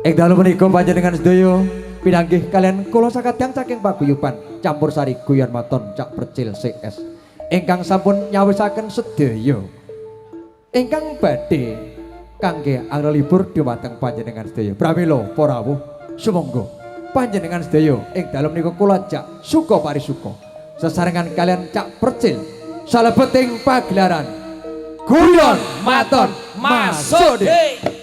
Ing dalu menika panjenengan sedaya pinanggih kalian kula sakadang saking paguyuban campur sari guyon maton Cak Percil CS ingkang sampun nyawisaken sedaya ingkang badhe kangge angel libur dhumateng panjenengan sedaya. Pramila para rawuh sumangga panjenengan sedaya ing dalem menika kula jak suka parisuka sesarengan kalian Cak Percil salebeting pagelaran guyon maton Masode.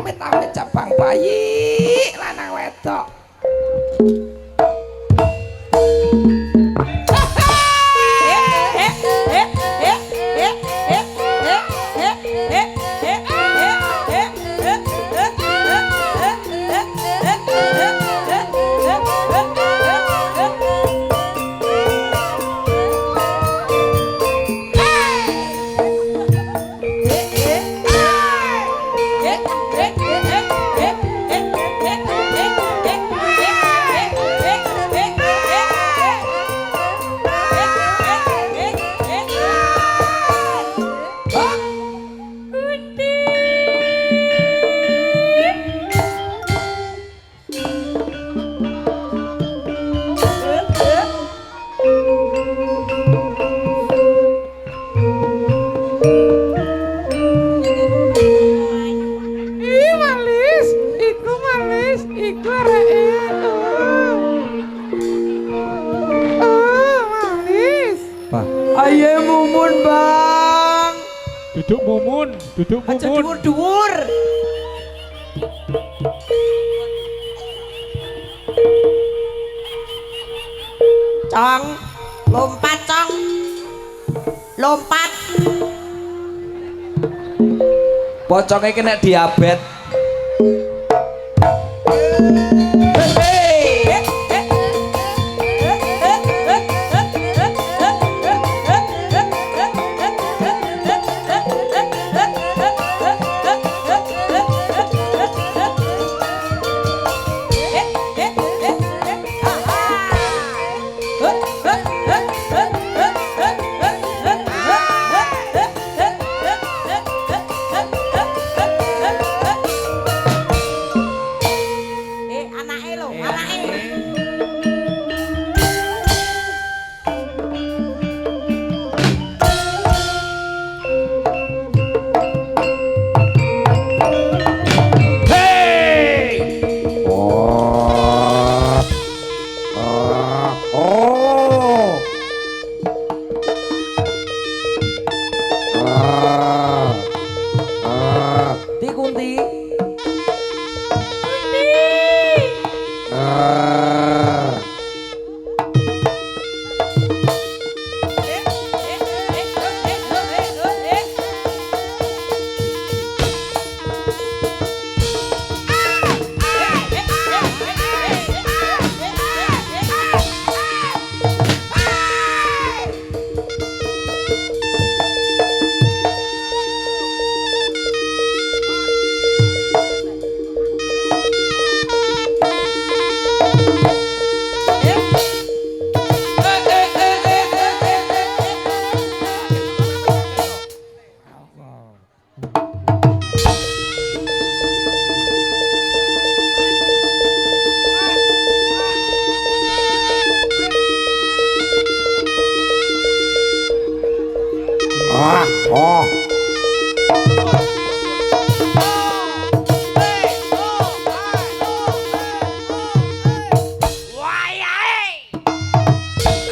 Amit-amit cabang bayi lanang wedok. Ayo mumun bang. Duduk mumun, duduk Aja mumun. dhuwur-dhuwur. Cong, lompat cong. Lompat. Pocongnya kena diabetes. Anake lho, anake. Kunti.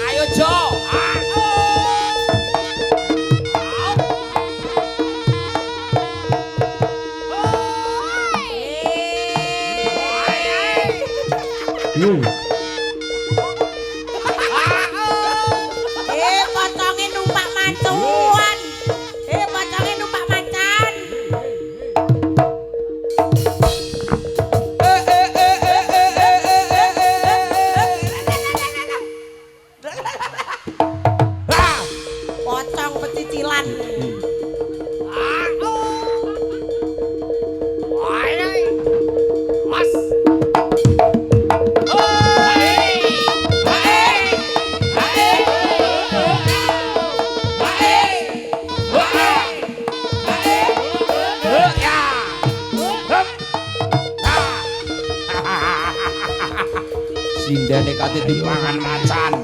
Ayo Jo. Poconge numpak macuan. Poconge numpak macan. Pocong pecicilan. Sindane kate dipangan macan.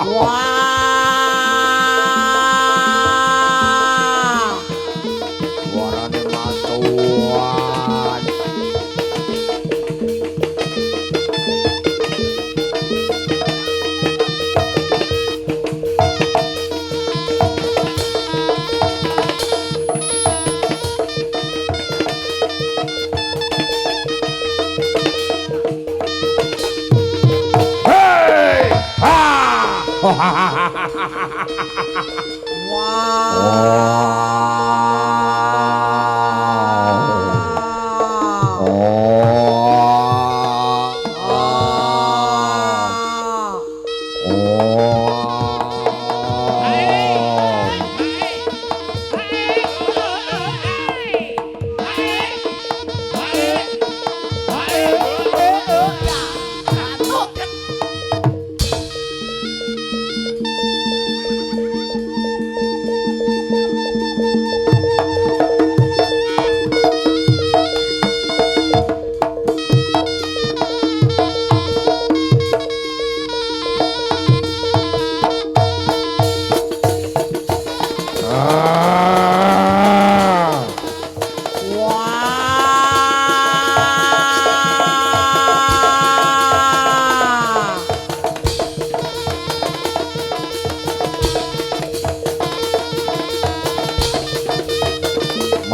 Wah. Warane macuan.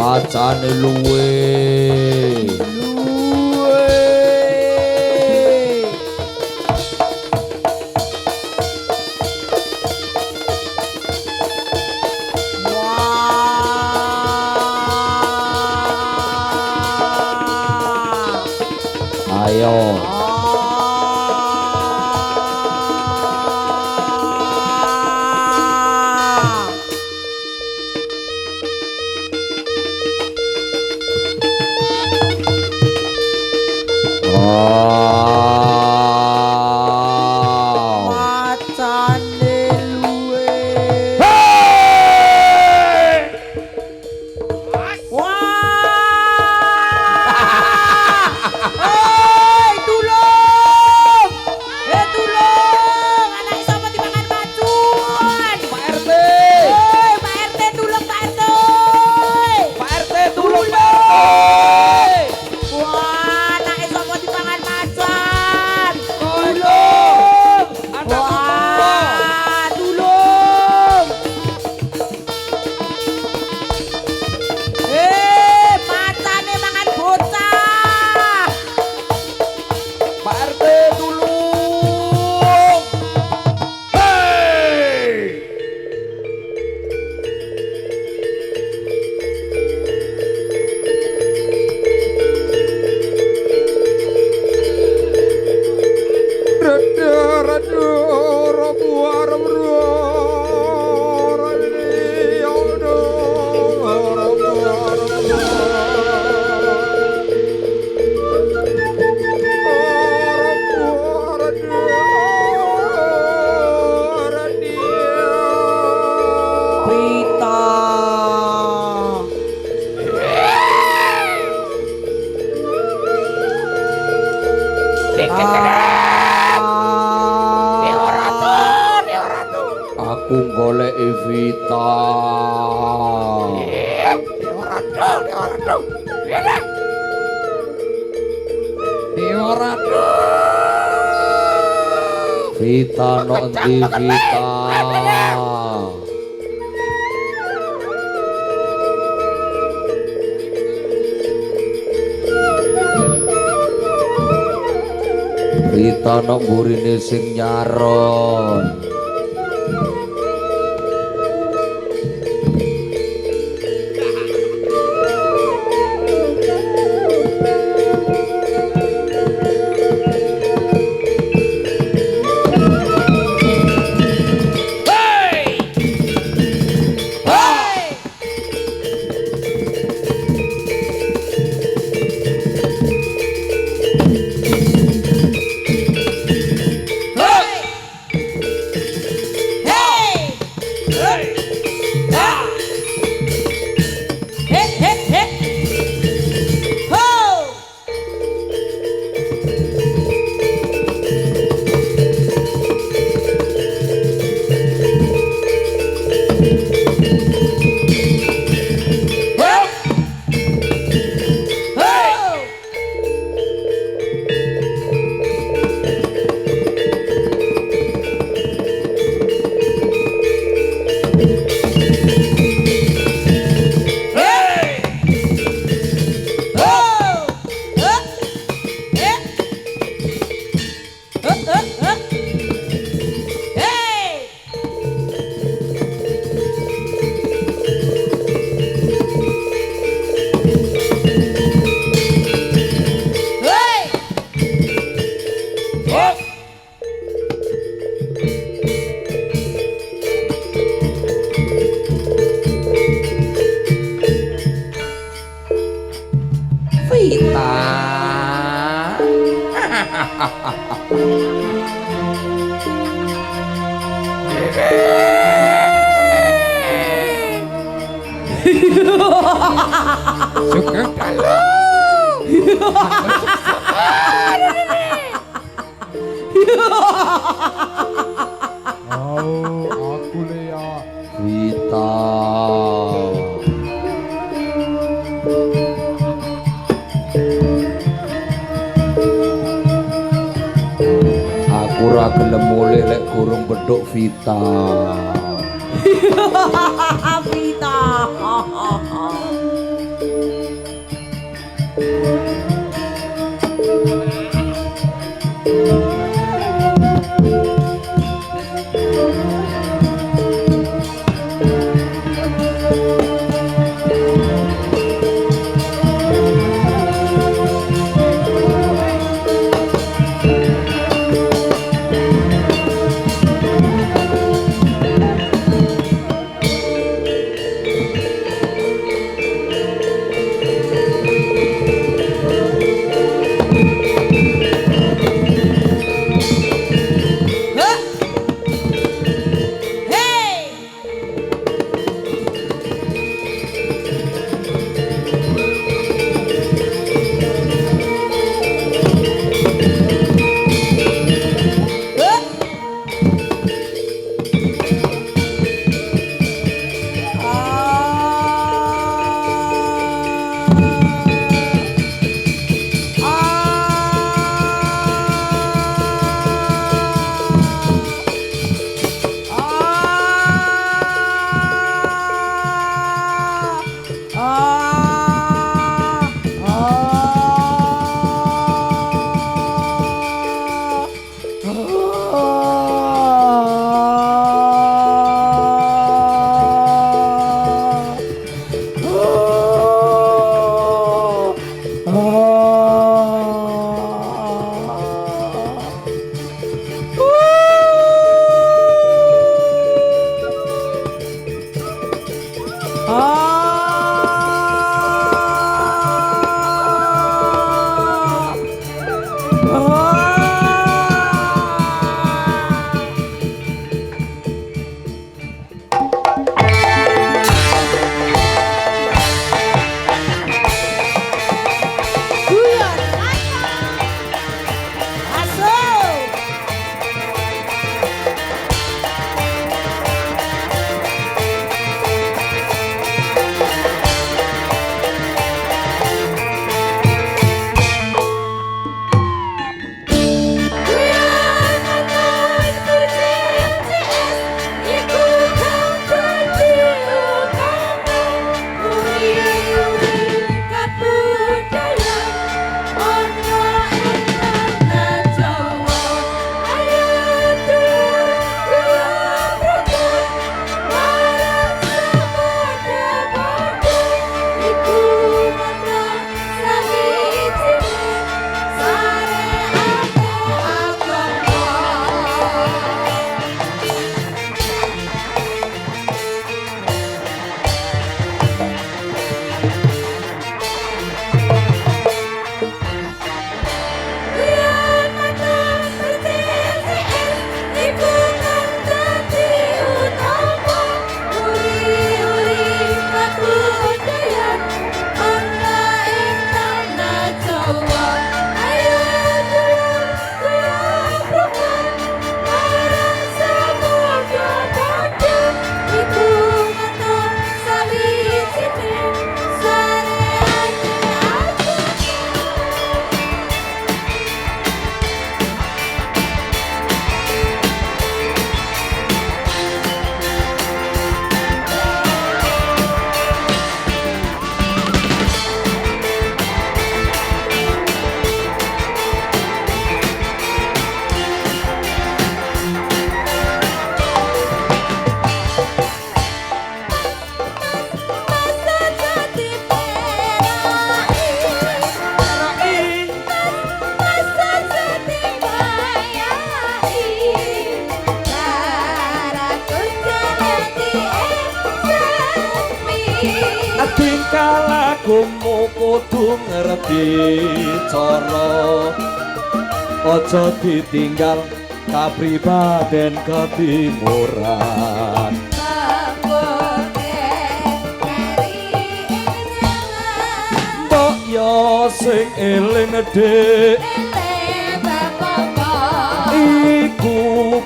macane luwe. Ayo. Macane luwe. Hei, tulung! Tulung! Anak sapa dipangan macuan? Pak RT. Hei, Pak RT tulung Pak RT. Pak RT tulung Pak RT. Wah, anak sapa dipangan macan? Tulung. Anak Wah, tulung! Macane mangan bocah. Pak RT tulung. Hei. Prita. Aku golek Evita. Vita no endi Vita. Vita no mburine sing nyaron. Oh, aku Lea. Vita. Aku ra gelem mulih lek gurung beduk Vita. Vita. Guyon Macan. Masuk. Tingkah lakumu kudu ngerti cara aja ditinggal kapribaden ketimuran mbok yo sing eling dik iku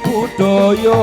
budaya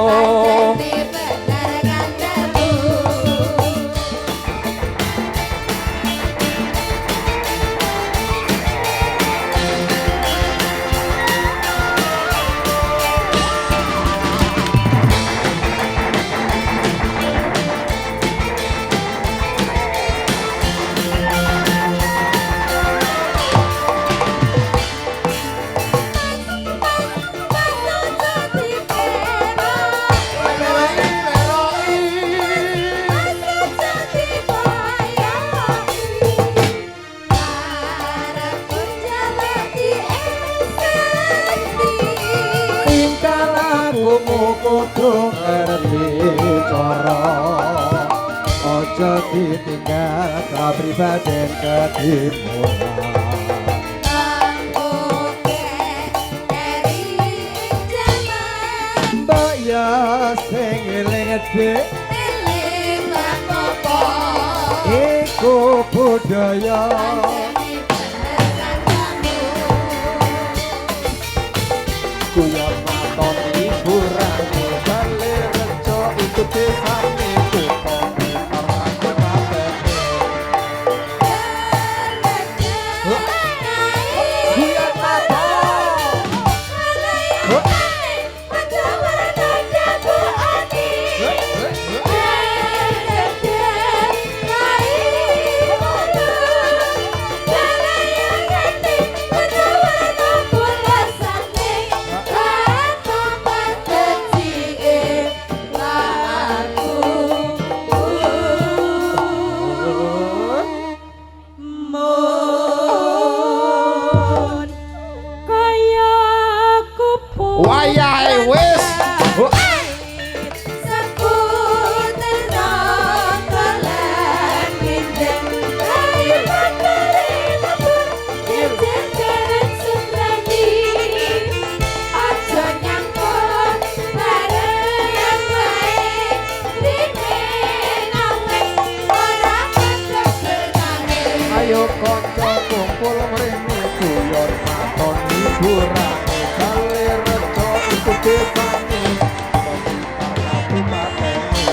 kudu ngerti cara aja ditinggal kapribaden ketimuran mbak ya sing eling dik iku budaya kuyon maton hiburan bali rejo ikut desane kutho pitar aku kabeh kuyon maton Aku kanca kumpul mrene guyon maton hiburan kali reca iku dipani aku mateni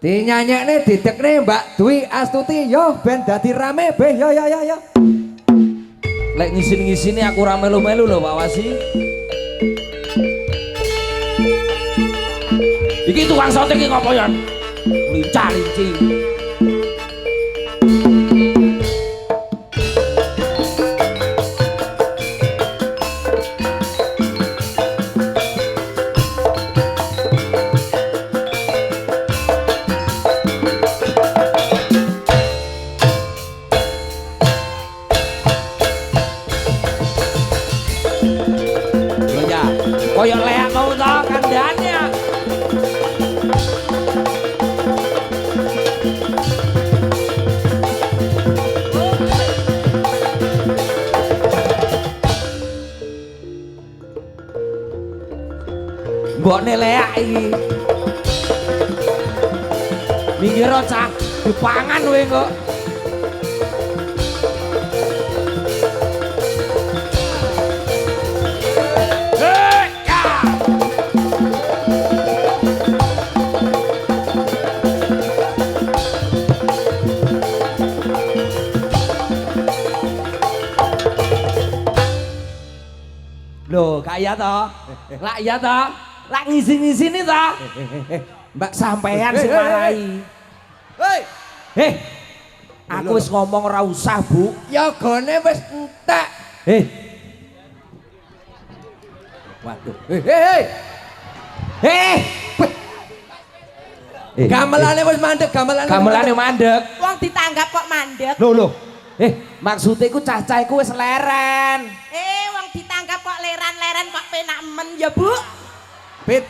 Dinyanyekne didekne Mbak Dwi Astuti yo ben dadi rame be yo. Lek ngisin-ngisini aku ora melu-melu lho Pak Wasi. Iki tukang sote iki ngopo ya? Lincah-linci. Koyok leak mau tau kandangnya. Mbokne leak iki. Minggir cah, dipangan kowe kok. Loh, kak iya toh? Lak iya toh? Lak ngisi-ngisini toh? Mbak sampean sing marahi. Hei. Aku wis ngomong ora usah, Bu. Ya gone wis entek. Waduh. Gamelane wis mandek, gamelane mandek. Wong ditanggap kok mandek. Loh. Maksudnya iku cah-cah iku wis leren. Wong ditanggap kok leran-leran kok penak men ya, Bu. Pit.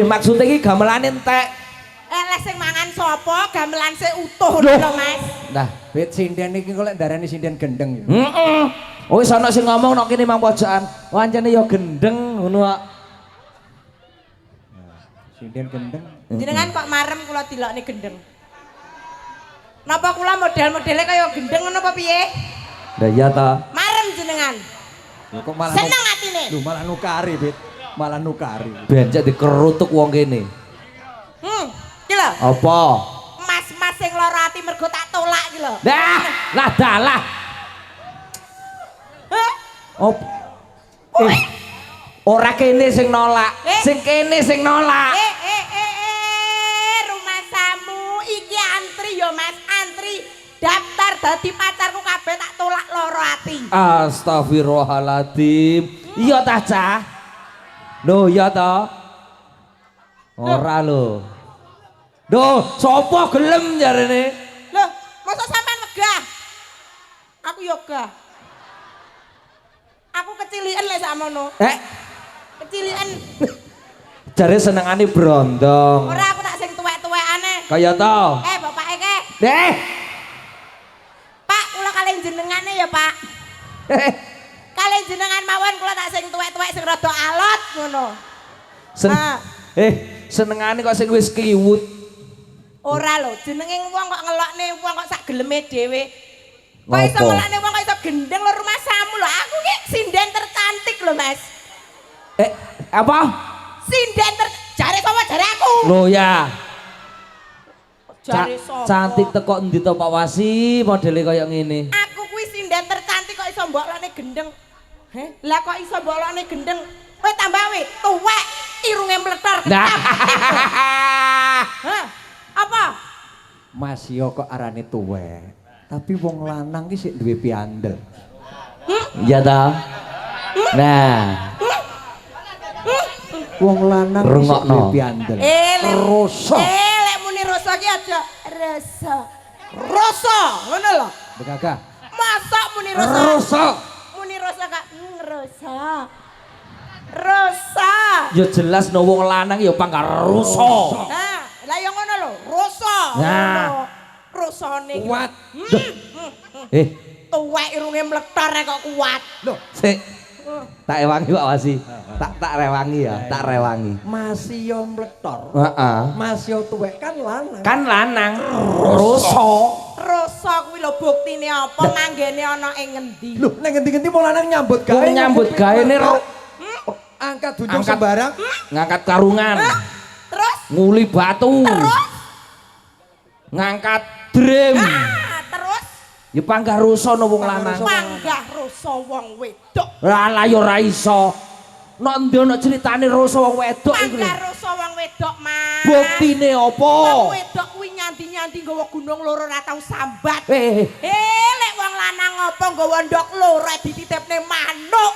Maksudnya iki gamelane entek. Lek sing mangan sapa, gamelan sing utuh lho, Mas. Nah, Pit sinden iki kok lek darani sinden gendeng ya. Heeh. Oh wis ana sing ngomong nek kene mang pojokan. Wancane ya gendeng ngono kok. Sinden gendeng. Jenengan kok marem kula dilokne gendeng. Napa kula model-modele kaya gendeng ngono apa piye? Lah iya ta. Marem jenengan. Lho kok malah seneng atine. Lho malah nukari, Pit. Malah nukari. Bencet dikerutuk wong kene. Iki lho. Apa? Mas-mas sing lara ati mergo tak tolak iki lho. Lah dalah. Hah? Op. Ora kene sing nolak, sing kene sing nolak. Rumah samu iki antri ya Mas, antri daftar dadi pacarku kabeh tak tolak loro ati. Astagfirullahaladzim. Iya tah Cah? Loh iya toh? Ora lho. Duh, sapa gelem jarene? Loh, masa sampean megah? Aku yo gah. Aku kecilian lek sakmono. Kecilian. Jare senengane brondong. Ora aku tak sing tuwek-tuwekane. Kaya to? Bapake ke. Pak, kula kalih jenengane ya, Pak. Kalih jenengan mawon kula tak sing tuwek-tuwek sing rada alot ngono. Senengane kok sing wis kliwut. Ora lho, jenenge wong kok ngelokne wong kok sak geleme dhewe. Kok iso ngelokne wong kok iso gendeng lho rumah samu lho. Aku ki sinden tercantik lho, Mas. Apa? Sinden jare sapa jare aku. Lho ya. Jare sapa? Cantik teko endi to Pak Wasi modele kaya ngene. Aku kuwi sinden tercantik kok iso mboklone gendeng. Lah kok iso mboklone gendeng? Kowe tambah we tuwek, irunge mletor. Apa? Mas yo kok arane tuwek. Tapi wong lanang ki sik duwe piandel. Iya ta? Nah. Wong lanang ki sik duwe piandel. Rosa. Lek muni rosa ki aja rasa. Rosa, ngono lho. Begagah. Masak muni rosa. Rosa. Muni rosa Kak. Rosa. Rosa. Ya jelas no wong lanang ya pangkar rusa. Nah, lah yang ngono lho, rosa. Nah. Rosane Kuat. Tuwek irunge mletor kok kuat. Loh, Sik. Tak ewangi Pak Wasi. Tak rewangi ya, tak rewangi. masih yo mletor. Heeh. Mas yo tuwek kan lanang. Kan lanang rusa. Rosa kuwi lho buktine apa manggene ana ing ngendi? Loh, nek ngendi-ngendi mau lanang nyambut gawe. Wong nyambut gaene angkat dujung sembarang. ngangkat karungan. Terus Nguli batu. Ngangkat drim. terus Ya panggah rusa no wong lanang. panggah rosa wong wedok. Lah ya ora iso. Nek ndi ana critane rusa wong wedok iku lho. Panggah rosa wong wedok, Mas. Buktine apa? Wong wedok kuwi nyandi-nyandi nggawa gunung loro ora tau sambat. Lek wong lanang apa nggawa ndok loro dititipne manuk.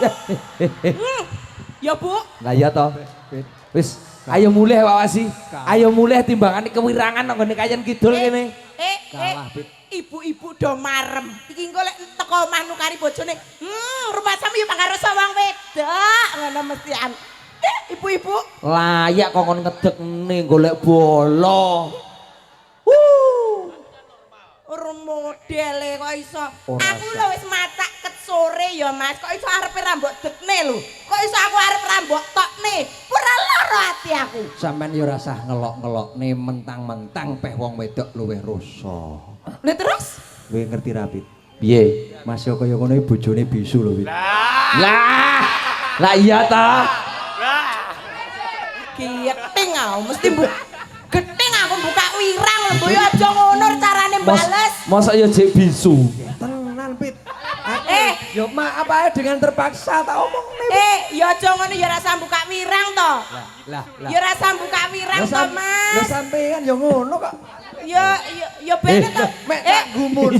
Ya, Bu. Lah ya to. Wis, ayo mulih Pak Wasi. Ayo mulih timbangane kewirangan nang ngene kayen kidul kene. Ibu-ibu do marem. Iki engko lek teko omah nukari bojone, rumah sami yo panggah rasa wong wedok. Ngono mestian. Ibu-ibu. Layak kok kon ngedekne golek bola. Modele kok iso. Aku lho wis masak ket sore ya Mas. Kok iso arep rambok dekne lho. Kok iso aku arep rambok tokne. Ora lara ati aku. Sampeyan yo rasah ngelok-ngelokne mentang-mentang peh wong wedok luwih rusa. Lha terus? Kowe ngerti rapit. Piye? Mas yo kaya ngono bojone bisu lho. Lah iya ta. Geting aku mesti geting aku buka wirang lho yo aja ngono carane bales. Masa ya jek bisu. Tenan Pit. Yo maaf ae dengan terpaksa tak omongne. yo aja ngono yo rasa buka wirang to. Lah. Yo rasa buka wirang to, Mas. Lah sampean yo ngono kok. Yo bener to. Mek tak gumun.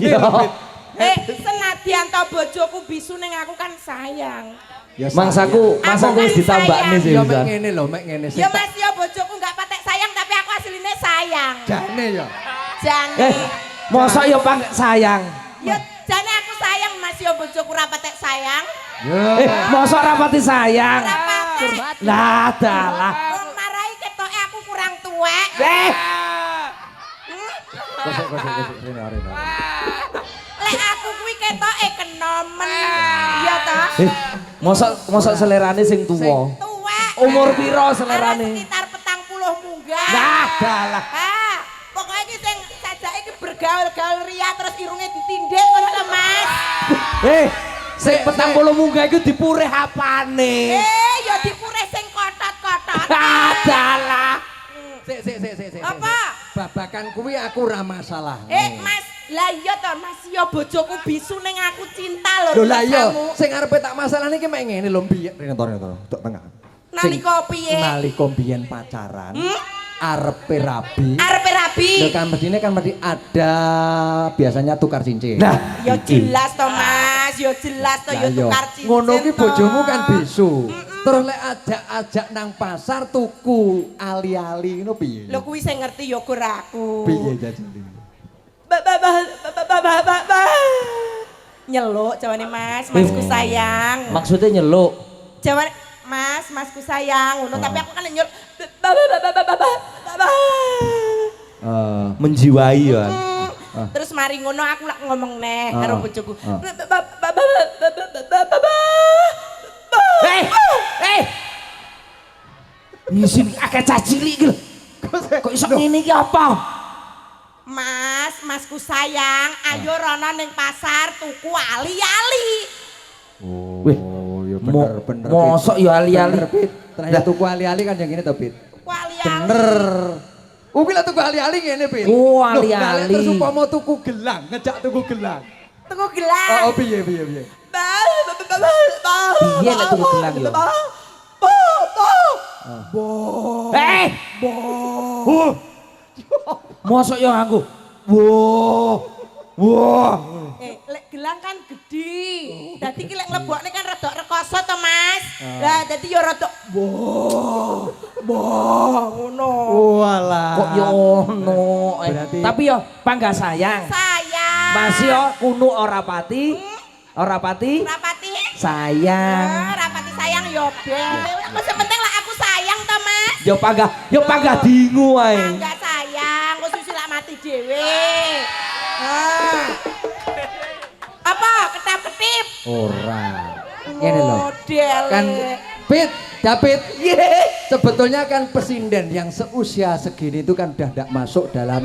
Senadyan to bojoku bisu ning aku kan sayang. Mangsaku wis ditambakne sih. Yo mek ngene lho, mek ngene sih. Yo Mas yo bojoku enggak patek sayang tapi aku asline sayang. Jane yo. Jane. Masa ya pang sayang. Yo jane aku sayang Mas yo bojoku ra patek sayang. Masa rapati sayang. Ra patek. Lah dalah. Wong marai ketoke aku kurang tuwek. Kosek rene. Lek aku kuwi ketoke kenomen. Iya ta? Masa selerane sing tuwa. Tuwek. Umur piro Arep selerane? sekitar 40 munggah. Lah dalah. Pokoknya iki sing sajake iki bergaul-gaul ria terus irunge ditindik ngono lho Mas. Sing 40 munggah iku dipurih apane? Ya dipurih sing kotot-kotot. Dalah. Sik. Apa? Babakan kuwi aku ora masalah. Mas, lah iya to Mas, ya bojoku bisu ning aku cinta lho. Lho lah iya, kamu. sing arepe tak masalah niki mek ngene lho mbiyek. Rene to, tok tengah. Nalika piye? Nalika biyen pacaran. Arepe rabi. Arepe rabi. Lho kan mesti ada biasanya tukar cincin. Nah, Ya jelas to Mas, ya jelas to Lah ya iya. tukar cincin. Ngono ki to. bojomu kan bisu. Terus lek ajak-ajak nang pasar tuku ali-ali ngono piye? Lho kuwi sing ngerti ya gur aku. Piye jajane? Nyeluk jawane Mas, Masku sayang. maksudnya nyeluk. Jawane Mas, Masku sayang ngono tapi aku kan nyeluk. Menjiwai ya. Terus mari ngono aku lak ngomong neh karo bojoku. Ngisin akeh cah cilik iki lho. Kok iso ngene iki apa? Mas, Masku sayang, ayo rono ning pasar tuku ali-ali. Oh, ya bener. Mosok ya ali-ali. Ternyata tuku ali-ali kan yang ini to, Pit. Tuku ali-ali. Bener. Kuwi lek tuku ali-ali ngene, Pit. Oh, Loh, ali-ali. lah, lek terus upama tuku gelang, ngejak tuku gelang. Tuku gelang. Oh, piye. Piye lek tuku gelang ya? Mosok yo nganggo. Wah. Lek gelang kan gede. Dadi ki lek mlebokne kan rada rekoso to, Mas. Lah dadi yo rada ngono. Walah. Kok yo ono. Berarti- Tapi yo panggah sayang. Sayang. Masih yo kuno ora pati. Ora pati Rapati. sayang. Rapati sayang yo ben. Wis penting lah aku sayang to, Mas. Yo panggah dingu ae. Enggak sayang, kok susi lak mati dhewe. Apa ketap-ketip? Ora. Ngene lho. Model. Kan Pit, David, sebetulnya kan pesinden yang seusia segini itu kan udah tidak masuk dalam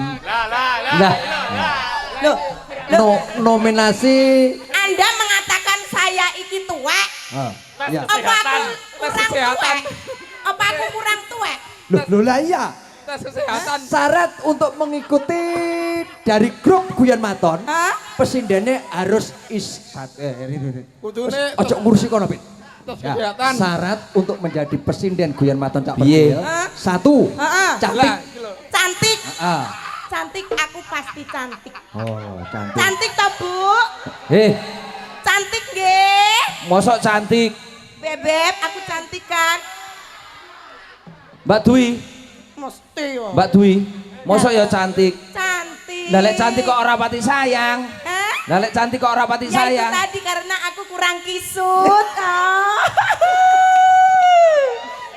Loh, nominasi. Anda mengatakan saya iki tuwek. Ya. Apa aku kurang tuwek? Apa aku kurang tuwek? Loh lah iya. Syarat untuk mengikuti dari grup Guyon Maton, Hah? pesindennya harus Kudune ojo ngurusi kono, Pit. tes Ya, kesehatan. syarat untuk menjadi presiden Guyon Maton Cak Piye? Percil. Satu, Heeh. cantik. Cantik. Ah. Cantik, aku pasti cantik. Oh, cantik. Cantik toh, Bu? Cantik nggih. mosok cantik. Bebek, aku cantik kan? Mbak Dwi, Mesti yo. Mbak Dwi, mosok ya cantik. Cantik. Lah lek cantik kok ora pati sayang. Hah? Lah lek cantik kok ora pati Ya itu sayang. tadi karena aku kurang kisut. Oh.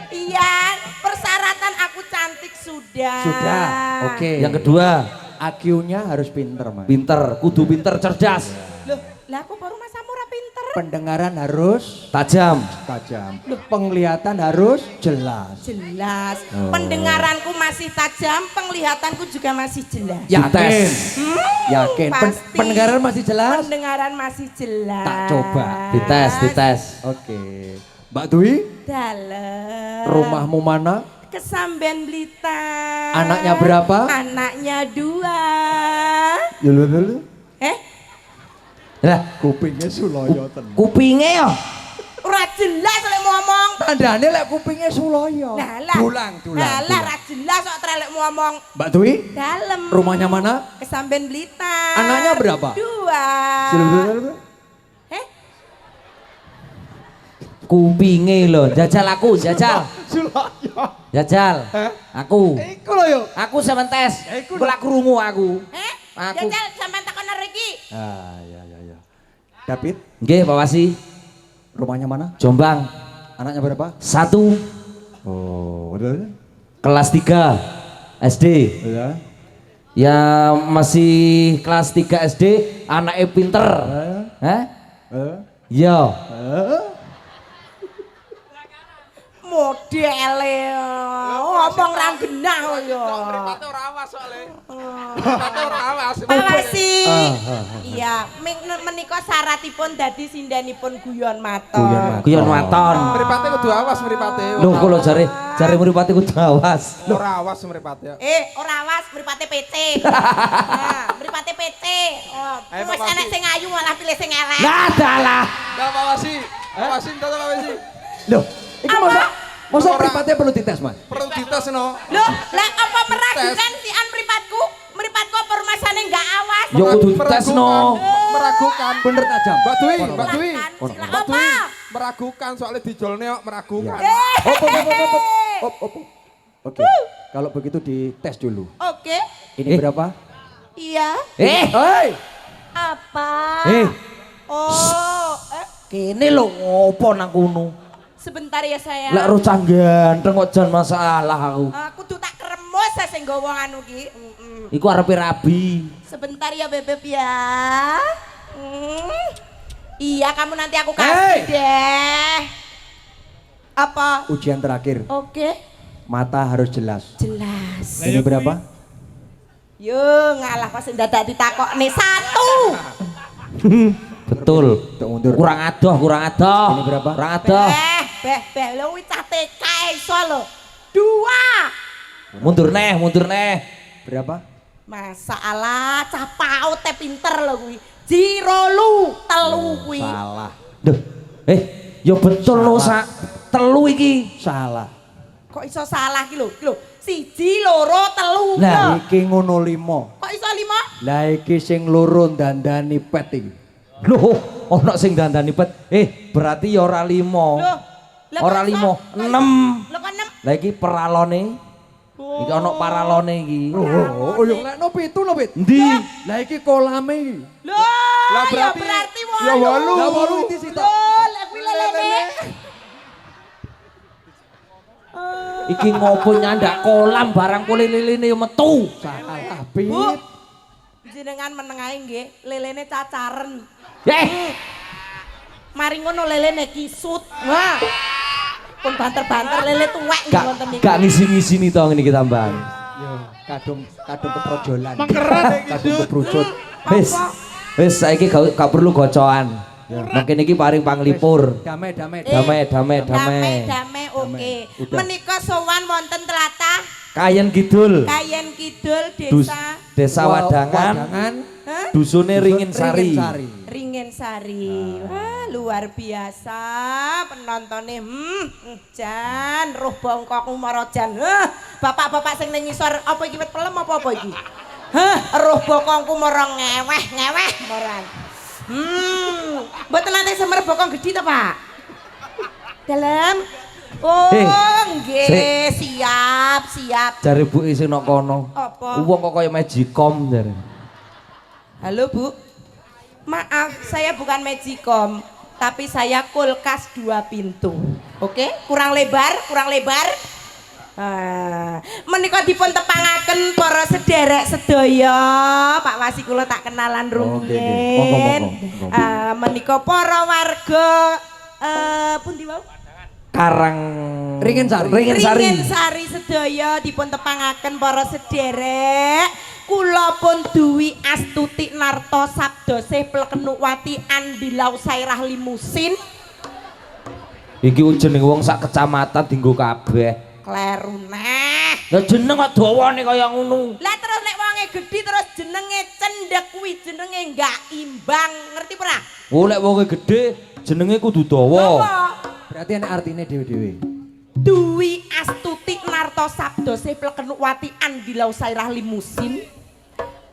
Iya, persyaratan aku cantik sudah. Sudah. Oke. Yang kedua, IQ-nya harus pinter, Mas. pinter, kudu pinter cerdas, Loh, lah aku baru masa murah pinter. Pendengaran harus tajam. tajam. Penglihatan harus jelas. Jelas. Pendengaranku masih tajam, penglihatanku juga masih jelas. Yakin. Hmm, Yakin. pasti. Pendengaran masih jelas? Pendengaran masih jelas. Tak coba. Dites. Oke. Mbak Dwi, Dalam. rumahmu mana? Kesamben Blitar. Anaknya berapa? Anaknya 2. Yulu. Lah, Kupingnya Suloyo tenan. kupinge yo. Ora jelas lek ngomong. Tandane lek kupingnya Suloyo. Nah lah. Dulang. Nah lah ra jelas kok trelek ngomong. Mbak Dwi, Dalem. rumahnya mana? Kesamben Blitar. Anaknya berapa? 2. Kupinge lho, jajal aku, jajal. Suloyo. Jajal. Aku. Iku lho yo. Aku sampean tes. Iku Kula krungu aku. Aku. Jajal sampean takon iki. Ah, ya. David, Nggih, Pak Wasi. rumahnya mana? Jombang. Anaknya berapa? 1 Oh, udah. kelas 3 SD. Udah. Ya masih kelas 3 SD, anaknya pinter. Hah? Iya. Modele. Ngomong ra genah kok ya. Mripate ora awas soalé. Mripate ora awas. Pak Wasi. Iya, menika syaratipun dadi sindanipun Guyon Maton. Guyon Maton. Mripate kudu awas mripate. Lho kok lho jare mripate kudu awas. Ora awas mripate. Ora awas mripate PC. Nah, mripate PC. Oh, Ayo, wis Pak Wasi. enek sing ayu malah pilih sing elek. Lah dalah. Lah Pak Wasi. Pak Wasi entar Pak Wasi. Loh, iki Apa? masa Masa Ora. mripate perlu dites, Mas? Perlu dites no. Loh, lah apa meragukan si an mripatku? Mripatku apa rumasane enggak awas? Ya kudu dites no. Meragukan. Bener tak jam? Mbak Dwi, Kono. Mbak Dwi. Silakan, silakan. Mbak Dwi. Apa? Meragukan soalnya dijolne kok meragukan. Op. Oke. Kalau begitu dites dulu. Oke. Ini berapa? Iya. Hei. Apa? Oh, Kene lho ngopo nang kono? sebentar ya sayang. Lek rocah ganteng kok jan masalah aku. Aku tuh tak kremus sing nggawa anu ki. Iku arepe rabi. Sebentar ya Bebep ya. Iya, kamu nanti aku kasih deh. Apa? Ujian terakhir. Oke. Mata harus jelas. Jelas. Ini berapa? Yo, ngalah pas dadak ditakokne 1. Betul. Untuk mundur. Kurang adoh. Ini berapa? Kurang adoh. Beh, lho wis cah TK iso lho. 2. Mundur neh. Berapa? Masalah cah paut teh pinter lho kuwi. Jirolu telu kuwi. Salah. Duh. Ya betul lho sak telu iki. Salah. Kok iso salah ki lho? 1, 2, 3. Lah iki ngono 5. Kok iso 5? Lah iki sing loro dandani pet iki. Loh, ono sing dandani pet. Berarti ya ora 5. Loh, lah Ora kok 5, iso? 6. Lho kok 6? Lah iki peralone. Iki ono paralone iki. Oh, yo lekno 7 lho, Pit. Endi? Lah iki kolame iki. Loh, Lah ya berarti- berarti ya 8. Lah 8 iki sitok. Loh, lah kuwi lelene. Iki ngopo nyandak kolam barang kule liline yo metu. Salah, Pit. Bu, jenengan meneng ae nggih, lelene cacaren. Mari ngono lelene kisut. Wah. Pun banter-banter lele tuwek nggih wonten niku. Gak ngisi-ngisini to ngene iki tambahan. Yo, kadung keprojolan. Mangkeren iki, Kadung Dut. kebrujut. Wis saiki gak perlu gocoan. Mungkin iki paring panglipur. Damai. Damai, oke. Udah. Menika sowan wonten tlatah Kayen Kidul. Kayen Kidul Dus- desa Desa Wadangan. Hah? Dusune Ringin Sari. Ringen Sari. Wah, luar biasa penontonnya. Jan, roh bongkokmu marajan. Bapak-bapak sing ning ngisor apa iki wit pelem apa iki? Roh bokongku marang ngeweh moran. Mboten nate semer bokong gedhi to, Pak? Dalam. Oh, nggih, siap. Jare Bu isih nok kono. Apa? Wong kok kaya Magicom jare. Halo, Bu. Maaf, saya bukan Magicom, tapi saya kulkas 2 pintu. Oke, kurang lebar. Menika dipun tepangaken para sederek sedaya. Pak Wasi kula tak kenalan rumiyin. Monggo. Menika para warga pundi wau? Karang Ringin Sari. Ringen Sari sedaya dipun tepangaken para sederek. Kula pun duwi Astuti Narto Sabdosih Plekenukwati Andilau Sairah Limusin. Iki jeneng wong sak kecamatan dienggo kabeh. Kleru neh. Lah jeneng kok dawane kaya ngono. Lah terus nek wonge gedhi terus jenenge cendhek kuwi jenenge enggak imbang. Ngerti ora? Oh lek wonge gedhe jenenge kudu dawa. Berarti ana artine dhewe-dhewe. Duwi Astuti Narto Sabdosih Plekenukwati Andilau Sairah Limusin.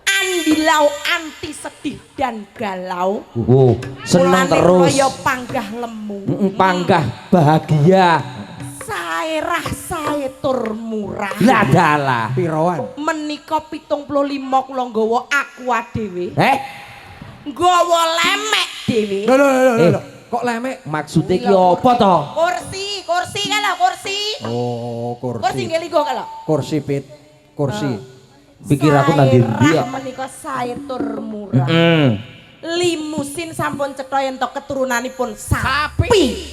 Andilau anti sedih dan galau. Seneng Mulane terus. kaya panggah lemu. Panggah bahagia. Sairah sae tur murah. Lah dalah. Piroan. Menika 75 kula nggawa aqua dhewe. Nggawa lemek dhewe. Lho. Kok lemek? Maksudnya ki apa to? Kursi kala kursi. Oh, Kursi kursi. nggih linggo kala. Kursi, Pit. Kursi. Pikir aku nang ndi ya. Sairah menika sae tur murah. Limusin sampun cetha yen to keturunanipun sapi.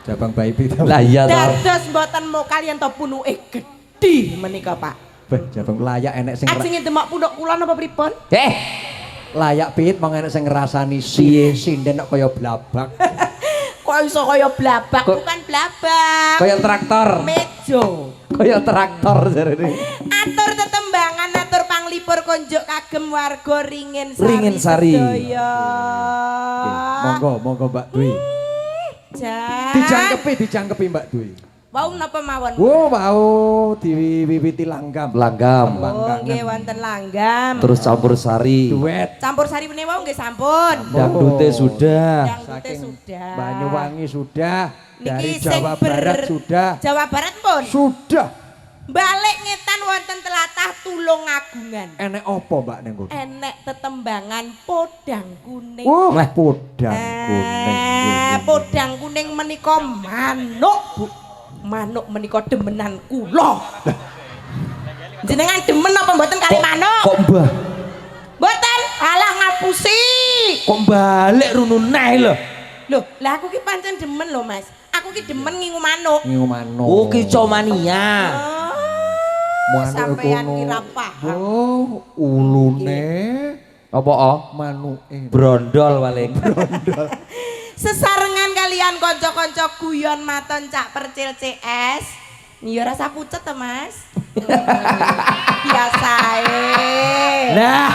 Jabang bayi Pit. Lah iya to. Dados mboten mau kalian to punuke gedhi menika, Pak. Beh, jabang layak enek sing Ajeng demak punuk kula napa pripun? layak Pit mong enek sing ngrasani sinden kok kaya blabak. Kok iso kaya blabak? Kok- Bukan blabak. Kaya traktor. Mejo. Kaya traktor jarene. Atur tetembangan, atur panglipur konjuk kagem warga Ringin Sari. Ringin Sari. sedaya. Monggo Mbak Dwi. Jan. Dijangkepi Mbak Dwi. Wau napa mawon? Oh, mau diwiwiti langgam. Langgam. Oh, nggih wonten langgam. Terus campur sari. Duet. Campur sari meneh wau nggih sampun. Dangdute sudah. Dangdute Saking sudah. Banyuwangi sudah. Dari Niki sing Jawa Barat sudah. Jawa Barat pun. Sudah. Balik ngetan wonten tlatah Tulungagungan. Enek opo Mbak ning kono? Enek tetembangan podang kuning. Wah, podang kuning. Podang kuning menika manuk, Bu. Manuk menika demenan kula. Jenengan demen apa mboten kali manuk? Kok mbah? Mboten, alah ngapusi. Kok balik runu neh lho. Loh, lah aku ki pancen demen lho, Mas. Aku ki demen ngingu manuk. Ngingu manuk. Oh, kicomania. Manuk Sampeyan kono. kira paham. Oh, ulune Apa oh? manuke. Brondol paling. Sesarengan kalian kanca-kanca guyon maton Cak Percil CS. Ya rasa pucet to, Mas. Biasae. Nah,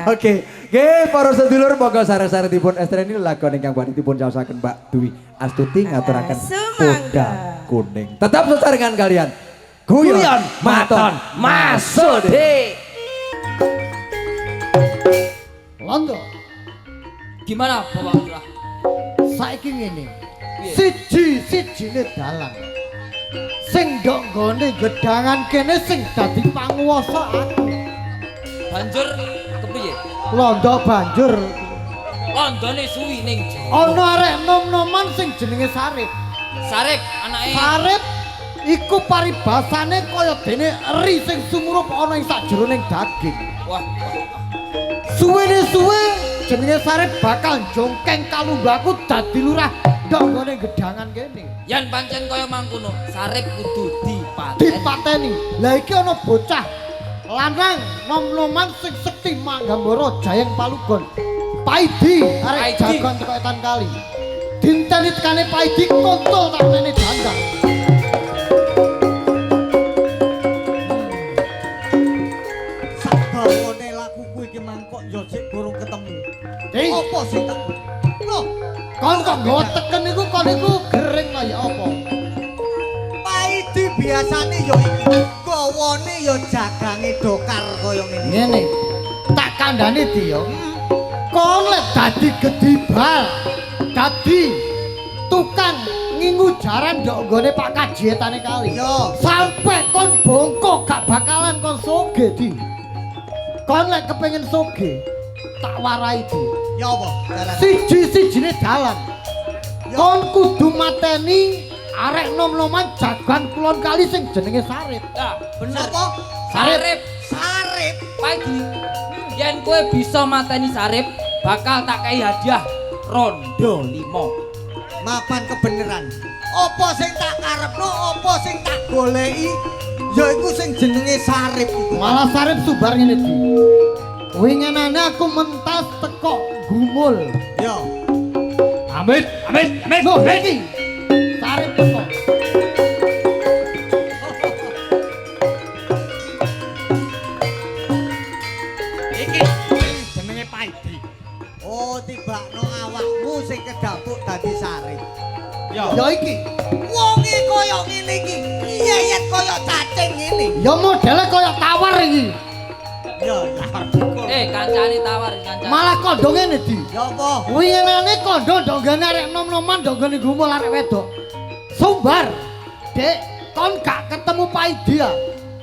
Oke, nggih para sedulur monggo sare-sare dipun estreni lakon ingkang badhe dipun caosaken Mbak Dwi Astuti ngaturaken Sumangga. podang kuning. Tetap sesarengan kalian. guyon maton Masudi. Londo, Gimana Bapak Lurah? saiki ngene. Siji-sijine dalang. Sing ndok nggone gedhangan kene sing dadi panguwasa aku. Banjur kepiye? Londo banjur Londone suwi ning ana arek nom-noman sing jenenge Sarip. Sarip anake. Sarip iku paribasane kaya dene eri sing sumurup ana ing sajroning daging. Wah, Suwene suwe jenenge Sarip bakal jongkeng kalumbaku dadi lurah ndok nggone gedhangan kene. yen pancen kaya mangkono, Sarip kudu dipateni. Dipateni. Lah iki ana bocah lanang nom-noman sing sekti manggambara Jayeng Palugon. Paidi arek Paidi. jagon teko etan kali. Dinteni tekane Paidi kontol tak nene dandang. Sabawone lakuku iki mangkok yo sik durung ketemu. Ding, Apa sing tak Loh, kon kok nggawa teken niku kon niku gering lah ya apa? paidi biasane yo iki. Gawane yo jagange dokar kaya ngene. Ngene. Tak kandhane di yo. Kon lek dadi gedibal, dadi tukang ngingu jaran ndok nggone Pak Kajietane kali. Yo. Sampai kon bongkok gak bakalan kon soge di. Kon lek kepengin soge, tak warai di. Ya apa? Dalan. Siji-sijine dalan. Kon kudu mateni arek nom-noman jagoan kulon kali sing jenenge Sarip. Nah, bener. Sapa? Sarip. Sarip. Paidi. Yen kowe bisa mateni Sarip, bakal tak kei hadiah rondo 5. Mapan kebeneran. Apa sing tak karepno, apa sing tak goleki, ya iku sing jenenge Sarip iku. Malah Sarip subar ngene di. Winginane aku mentas teko gumul. Yo. Amit. Loh iki. Sarip teko. Iki jenenge paidi. Oh, tibakno awakmu sing kedapuk dadi Sarip. Ya iki. Wonge kaya ngene iki. Iyet kaya cacing ngene. Ya modele kaya tawar iki. Ya, Kancane tawar kancane. Malah kandha ngene di. ya apa? Winginane kandha ndonggane arek nom-noman ndonggane gumul arek wedok. Sumbar. Dek, kon gak ketemu Paidi ya.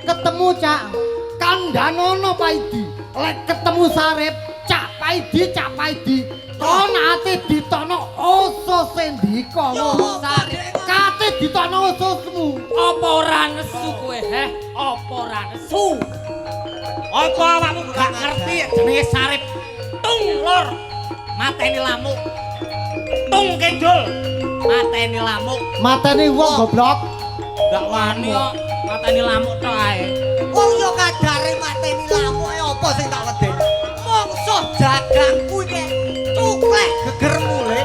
Ketemu Cak Kandhanono Paidi. Lek ketemu Sarip, Cak Paidi. Kon ate ditokno oso sendika. Sarip. Kate ditokno ososmu. Apa ora nesu kowe, heh? Apa ora nesu? Apa awakmu gak ngerti jenenge Sarip? Tung lor, mateni lamuk. Tung kidul, mateni lamuk. Mateni wong goblok. Gak wani kok Mateni lamuk tok ae. wong yo kadare mateni lamuk apa sing tak wedeni. Mongso jagangku iki cuklek geger mule.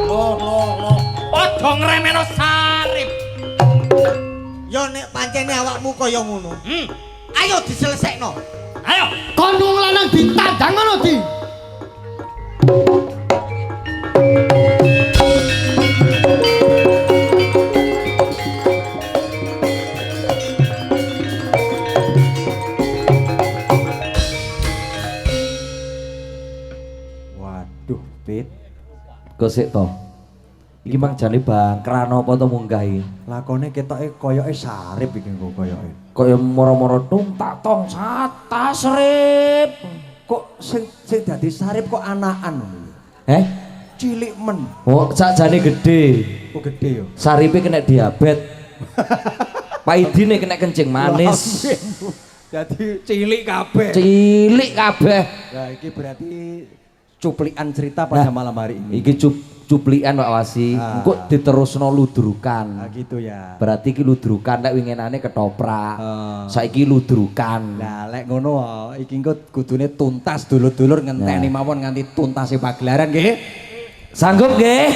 Loh. Padha ngremeno Sarip. Yo nek pancene awakmu kaya ngono. Ayo diselesekno. Ayo. Kon wong lanang ditandang ngono di. Duh, Pit. Gosik to. Iki mang jane bangkran apa to munggahi? Lakone ketoke koyoke sarip iki kok koyoke. Kaya moro-moro tung tak tong sata serip. Kok sing dadi sarip kok anakan. Cilik men. Oh, sakjane gede. Kok gede yo. Saripe kena diabetes. Paidine kena kencing manis. Jadi cilik kabeh. Cilik kabeh. Nah, iki berarti cuplikan cerita pada malam hari ini. Iki cuplikan Pak Wasi. Engko diterusno ludrukan. Nah, gitu ya. Berarti iki ludrukan nek winginane ketoprak. Saiki ludrukan. Nah, lek ngono iki engko kudune tuntas dulur-dulur ngenteni mawon nganti tuntase pagelaran nggih. Sanggup nggih?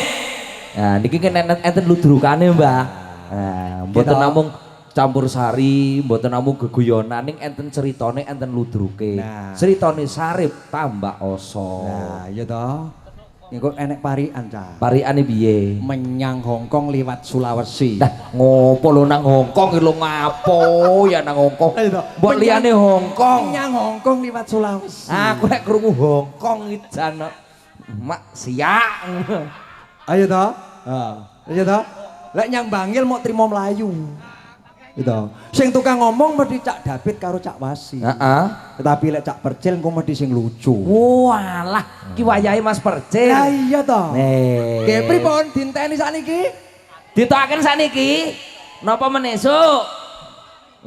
Nah, niki enten ludrukane, Mbah. Nah, mboten namung campur sari, mboten namung geguyonan ning enten ceritane enten ludruke. Nah. Ceritane Sarip tambah oso. Nah, iya toh. Engko enek parian, Cah. Pariane piye? Menyang Hongkong liwat Sulawesi. Nah, ngopo lho nang Hongkong lho ngapo ya nang Hongkong. Mbok liyane Hongkong. Menyang Hongkong liwat Sulawesi. Aku nek krungu Hongkong iki jan mak siak. Ayo toh. Ayo toh. Lek nyang Bangil mau trimo mlayu. Gitu. Sing tukang ngomong mesti Cak David karo Cak Wasi. Heeh. Tetapi lek Cak Percil engko mesti sing lucu. Walah, ki wayahe Mas Percil. Lah iya toh. Nggih Nih. pripun dinteni sakniki? Ditokaken saniki. Napa menesuk?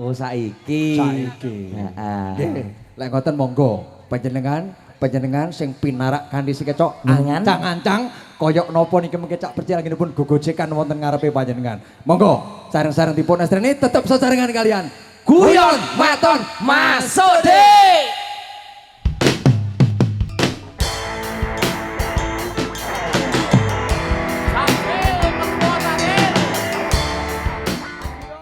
Oh saiki. Saiki. Heeh. Nggih. Lek ngoten monggo panjenengan sing pinarak kanthi sikecok Angan. ancang-ancang koyok napa niki mengke Cak Percil pun gogojekan wonten ngarepe panjenengan. Monggo sareng-sareng dipun estreni tetep sesarengan kalian. Guyon maton Mas Sode.